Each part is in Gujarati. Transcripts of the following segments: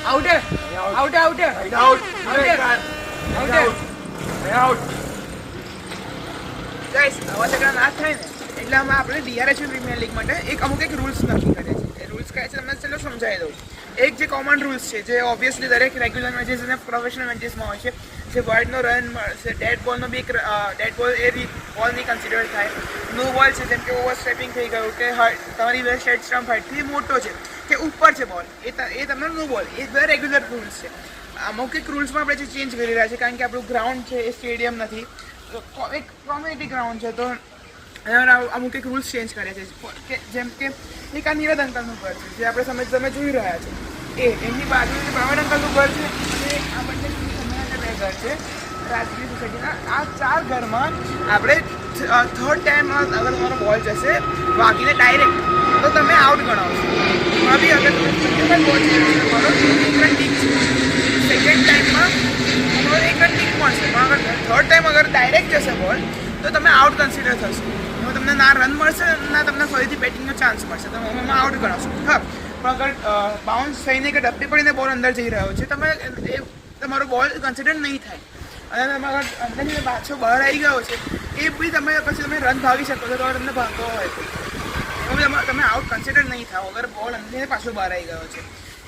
Out out out out guys આવા ઝઘડા ના થાય ને એટલે આપણે ડીઆરએચ પ્રીમિયર લીગ માટે અમુક રૂલ્સ નક્કી કર્યા છે. એ રૂલ્સ કહે છે તમને ચલો સમજાવી દઉં. એક જે કોમન રૂલ્સ છે જે ઓબ્વિયસલી દરેક રેગ્યુલર મેચીસ અને પ્રોફેશનલ મેચીસમાં હોય છે, જે વાઇડનો રન મળશે, ડેડ બોલનો બી ડેડ બોલ એ બોલ નહીં કન્સિડર થાય. નો બોલ છે જેમ કે ઓવર સ્ટેપિંગ થઈ ગયું કે તમારી વેસ્ટ હેડ સ્ટમ્પ હાઇટથી મોટો છે કે ઉપર છે બોલ, એ તમને નો બોલ. એ બધા રેગ્યુલર રૂલ્સ છે. અમુક રૂલ્સમાં આપણે જે ચેન્જ કરી રહ્યા છે કારણ કે આપણું ગ્રાઉન્ડ છે એ સ્ટેડિયમ નથી, એક કોમ્યુનિટી ગ્રાઉન્ડ છે, તો અમુક રૂલ્સ ચેન્જ કર્યા છે. જેમ કે એક આ નીરદ અંકલનું ઘર છે જે આપણે તમે જોઈ રહ્યા છો, એમની બાજુ પ્રવીણ અંકલનું ઘર છે અને આ બંને બે ઘર છે રાજકીય સોસાયટીના. આ 4 ઘરમાં આપણે થર્ડ ટાઈમ અગર તમારો બોલ જશે વાગીને ડાયરેક્ટ તો તમે આઉટ ગણાવશો. એમાં બી અગર તમે બોલ છે તમારો એક રન ટીક છે, સેકન્ડ ટાઈમમાં તમારો એક રન ટીક મળશે, પણ અગર થર્ડ ટાઈમ અગર ડાયરેક્ટ જશે બોલ તો તમે આઉટ કન્સિડર થશો. એમાં તમને ના રન મળશે ના તમને ફરીથી બેટિંગનો ચાન્સ મળશે, તમે એમાં આઉટ ગણાવશો. હા, પણ અગર બાઉન્સ થઈને કે ડબ્બી પડીને બોલ અંદર જઈ રહ્યો છે તમે તમારો બોલ કન્સિડર નહીં થાય. અને તમે અગર અંદરની પાછો બહાર આવી ગયો છે એ બી પછી તમે રન ભાગી શકો છો, તો તમને ભાગતો હોય તો એમાં તમે આઉટ કન્સિડર નહીં થાવ અગર બોલ અંદર પાછો બહાર આવી ગયો છે.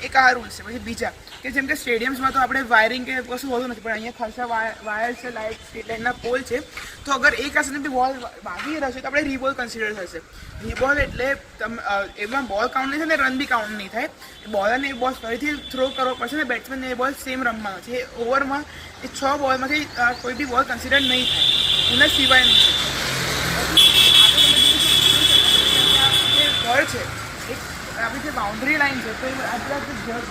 એક આ રૂલ્સ છે. પછી બીજા કે જેમ કે સ્ટેડિયમ્સમાં તો આપણે વાયરિંગ કે કશું હોતું નથી, પણ અહીંયા ખાસા વાયર છે, લાઇટ સ્ટ્રીટ લાઇટના પોલ છે, તો અગર એક આ સાથે બોલ વાગી રહ્યો છે તો આપણે રીબોલ કન્સિડર થશે. રીબોલ એટલે એમાં બોલ કાઉન્ટ નહીં થાય ને રન બી કાઉન્ટ નહીં થાય. બોલરને એ બોલ ફરીથી થ્રો કરવો પડશે ને બેટ્સમેનને એ બોલ સેમ રમવાનો છે. એ ઓવરમાં એ 6 બોલમાંથી કોઈ બી બોલ કન્સિડર નહીં થાય, એના સિવાય નહીં. ઘર છે એક આપણી જે બાઉન્ડ્રી લાઈન છે તો એ આપણા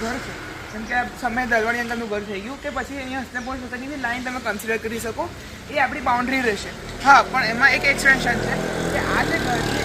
ઘર છે, જેમ કે સમય દલવાણી અંકલનું ઘર થઈ ગયું કે પછી અહીંયા હસ્તેપોર સોસાયટીની લાઈન તમે કન્સિડર કરી શકો, એ આપણી બાઉન્ડ્રી રહેશે. હા, પણ એમાં એક એક્સટેન્શન છે કે આ જે ઘર છે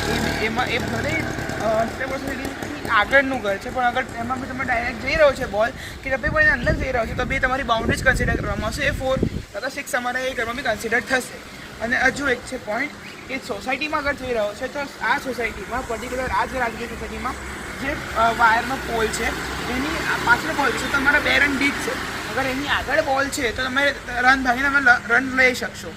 એમાં એ ભલે હસ્તેપોર સોસાયટીની આગળનું ઘર છે, પણ અગર એમાં બી તમે ડાયરેક્ટ જઈ રહ્યો છે બોલ કે તમે કોઈ અંદર જઈ રહ્યો છે તો બી તમારી બાઉન્ડ્રી જ કન્સિડર કરવામાં આવશે. એ 4 અથવા 6 અમારે એ ઘરમાં બી કન્સિડર થશે. અને હજુ એક છે પોઈન્ટ કે સોસાયટીમાં અગર જઈ રહ્યો છે તો આ સોસાયટીમાં પર્ટિક્યુલર આ જે રાજકીય સોસાયટીમાં જે વાયરનો પોલ છે એની પાછળ બોલ છે, તમારા 2 રન ડીક છે. અગર એની આગળ બોલ છે તો તમે રન ભાગીને તમે રન લઈ શકશો.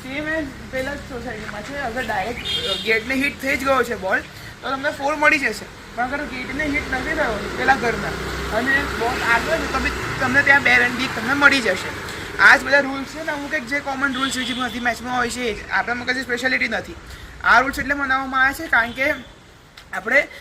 સેમ એઝ પહેલાં જ સોસાયટીમાં છે, અગર ડાયરેક્ટ ગેટને હિટ થઈ જ ગયો છે બોલ તો તમને 4 મળી જશે. પણ અગર ગેટને હિટ નથી થયો પેલા ઘરના અને બોલ આગળ છે તો બી તમને ત્યાં 2 રન ડીક તમને મળી જશે. આ જ બધા રૂલ્સ છે ને અમુક એક જે કોમન રૂલ્સ બીજી બધી મેચમાં હોય છે, આપણામાં કશી સ્પેશિયાલિટી નથી. આ રૂલ્સ એટલે બનાવવામાં આવ્યા છે કારણ કે આપણે